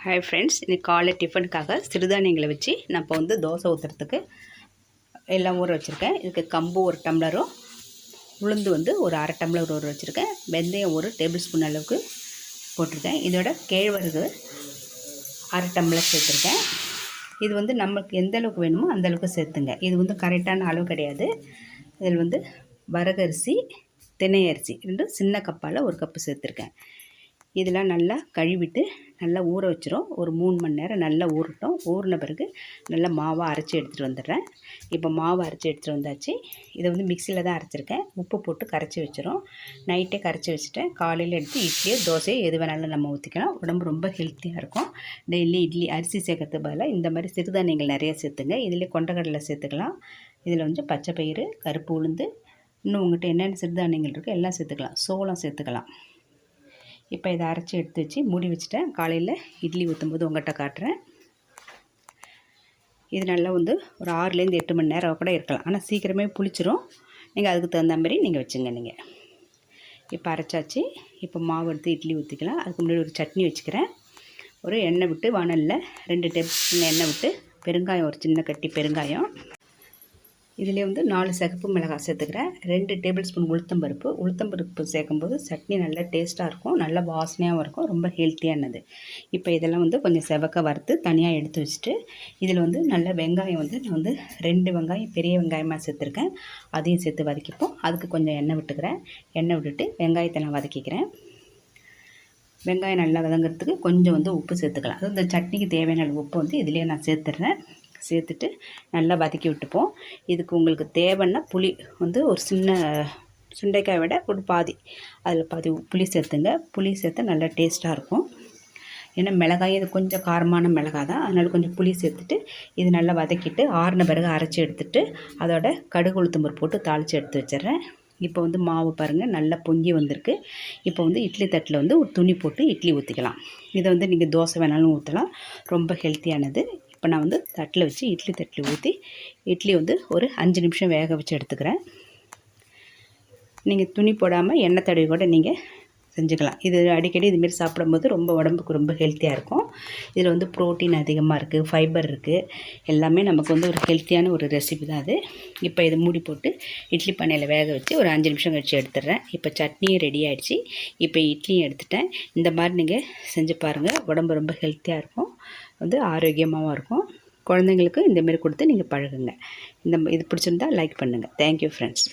Hi friends, இன்றைக்கி காலை டிஃபனுக்காக சிறுதானியங்களை வச்சு நான் இப்போ வந்து தோசை ஊற்றுறதுக்கு எல்லாம் ஊற வச்சுருக்கேன். இதுக்கு கம்பு ஒரு டம்ளரும், உளுந்து வந்து ஒரு அரை டம்ளர் ஊற வச்சுருக்கேன். வெந்தயம் ஒரு டேபிள் ஸ்பூன் அளவுக்கு போட்டிருக்கேன். இதோட கேழ்வரகு அரை டம்ளர் சேர்த்துருக்கேன். இது வந்து நமக்கு எந்த அளவுக்கு வேணுமோ அந்தளவுக்கு சேர்த்துங்க. இது வந்து கரெக்டான அளவு கிடையாது. இதில் வந்து வரகரிசி, தினை அரிசி ரெண்டும் சின்ன கப்பால் ஒரு கப்பு சேர்த்துருக்கேன். இதெல்லாம் நல்லா கழுவிட்டு நல்லா ஊற வச்சிரும். ஒரு 3 மணி நேரம் நல்லா ஊறட்டும். ஊறின பிறகு நல்லா மாவை அரைச்சி எடுத்துகிட்டு வந்துடுறேன். இப்போ மாவை அரைச்சி எடுத்துகிட்டு வந்தாச்சு. இதை வந்து மிக்சியில் தான் அரைச்சிருக்கேன். உப்பு போட்டு கரைச்சி வச்சிரும். நைட்டே கரைச்சி வச்சுட்டேன். காலையில் எடுத்து இட்லியோ தோசையோ எது வேணாலும் நம்ம ஊற்றிக்கலாம். உடம்பு ரொம்ப ஹெல்த்தியாக இருக்கும். டெய்லி இட்லி அரிசி சேர்க்கறதுக்கு பதிலாக இந்த மாதிரி சிறுதானியங்கள் நிறைய சேர்த்துங்க. இதில் கொண்டக்கடலை சேர்த்துக்கலாம். இதில் வந்து பச்சை பயிறு, கருப்பு உளுந்து, இன்னும் உங்கள்கிட்ட என்னென்ன சிறுதானியங்கள் இருக்கோ எல்லாம் சேர்த்துக்கலாம். சோளம் சேர்த்துக்கலாம். இப்போ இதை அரைச்சி எடுத்து வச்சு மூடி வச்சுட்டேன். காலையில் இட்லி ஊற்றும்போது உங்கள்கிட்ட காட்டுறேன். இது நல்லா வந்து ஒரு 6லேருந்து 8 மணி நேரம் கூட இருக்கலாம். ஆனால் சீக்கிரமே புளிச்சிரும். நீங்கள் அதுக்கு தகுந்த மாதிரி நீங்கள் வச்சுங்க. நீங்கள் இப்போ அரைச்சாச்சு. இப்போ மாவு எடுத்து இட்லி ஊற்றிக்கலாம். அதுக்கு முன்னாடி ஒரு சட்னி வச்சுக்கிறேன். ஒரு எண்ணெய் விட்டு வானலில் 2 டேபிள் ஸ்பூன் எண்ணெய் விட்டு பெருங்காயம், ஒரு சின்ன கட்டி பெருங்காயம், இதிலே வந்து 4 சிகப்பு மிளகாய் சேர்த்துக்கிறேன். 2 டேபிள் ஸ்பூன் உளுத்தம்பருப்பு சேர்க்கும்போது சட்னி நல்லா டேஸ்ட்டாக இருக்கும். நல்லா வாசனையாகவும் இருக்கும். ரொம்ப ஹெல்த்தியானது. இப்போ இதெல்லாம் வந்து கொஞ்சம் செவக்க வறுத்து தனியாக எடுத்து வச்சுட்டு இதில் வந்து நல்ல வெங்காயம் வந்து நான் வந்து 2 வெங்காயம் பெரிய வெங்காயமாக சேர்த்துருக்கேன். அதையும் சேர்த்து வதக்கிப்போம். அதுக்கு கொஞ்சம் எண்ணெய் விட்டுக்கிறேன். எண்ணெய் விட்டுட்டு வெங்காயத்தை நான் வதக்கிக்கிறேன். வெங்காயம் நல்லா வதங்கிறதுக்கு கொஞ்சம் வந்து உப்பு சேர்த்துக்கலாம். அது இந்த சட்னிக்கு தேவையான உப்பு வந்து இதிலே நான் சேர்த்துட்றேன். சேர்த்துட்டு நல்லா வதக்கி விட்டுப்போம். இதுக்கு உங்களுக்கு தேவைன்னா புளி வந்து ஒரு சின்ன சுண்டைக்காய் விட ஒரு பாதி, அதில் பாதி புளி சேர்த்துங்க. புளி சேர்த்து நல்லா டேஸ்ட்டாக இருக்கும். ஏன்னா மிளகாய் இது கொஞ்சம் காரமான மிளகாய் தான், அதனால் கொஞ்சம் புளி சேர்த்துட்டு இது நல்லா வதக்கிட்டு ஆறின பிறகு அரைச்சி எடுத்துட்டு அதோட கடுகு உளுத்தம்பருப்பு போட்டு தாளித்து எடுத்து வச்சிடுறேன். இப்போ வந்து மாவு பாருங்கள் நல்லா பொங்கி வந்திருக்கு. இப்போ வந்து இட்லி தட்டில் வந்து ஒரு துணி போட்டு இட்லி ஊற்றிக்கலாம். இதை வந்து நீங்கள் தோசை வேணாலும் ஊற்றலாம். ரொம்ப ஹெல்த்தியானது. இப்போ நான் வந்து தட்டில் வச்சு இட்லி தட்டில் ஊற்றி இட்லி வந்து ஒரு 5 நிமிஷம் வேக வச்சு எடுத்துக்கிறேன். நீங்கள் துணி போடாமல் எண்ணெய் தடவி கூட நீங்கள் செஞ்சுக்கலாம். இது அடிக்கடி இதுமாரி சாப்பிடும்போது ரொம்ப உடம்புக்கு ரொம்ப ஹெல்த்தியாக இருக்கும். இதில் வந்து ப்ரோட்டீன் அதிகமாக இருக்குது, ஃபைபர் இருக்குது. எல்லாமே நமக்கு வந்து ஒரு ஹெல்த்தியான ஒரு ரெசிபி தான் அது. இப்போ இதை மூடி போட்டு இட்லி பானையில் வேக வச்சு ஒரு 5 நிமிஷம் கழிச்சு எடுத்துடுறேன். இப்போ சட்னியும் ரெடி ஆகிடுச்சு. இப்போ இட்லியும் எடுத்துட்டேன். இந்த மாதிரி நீங்கள் செஞ்சு பாருங்கள். உடம்பு ரொம்ப ஹெல்த்தியாக இருக்கும், வந்து ஆரோக்கியமாகவும் இருக்கும். குழந்தைங்களுக்கு இந்தமாரி கொடுத்து நீங்கள் பழகுங்க. இது பிடிச்சிருந்தால் லைக் பண்ணுங்கள். Thank you friends.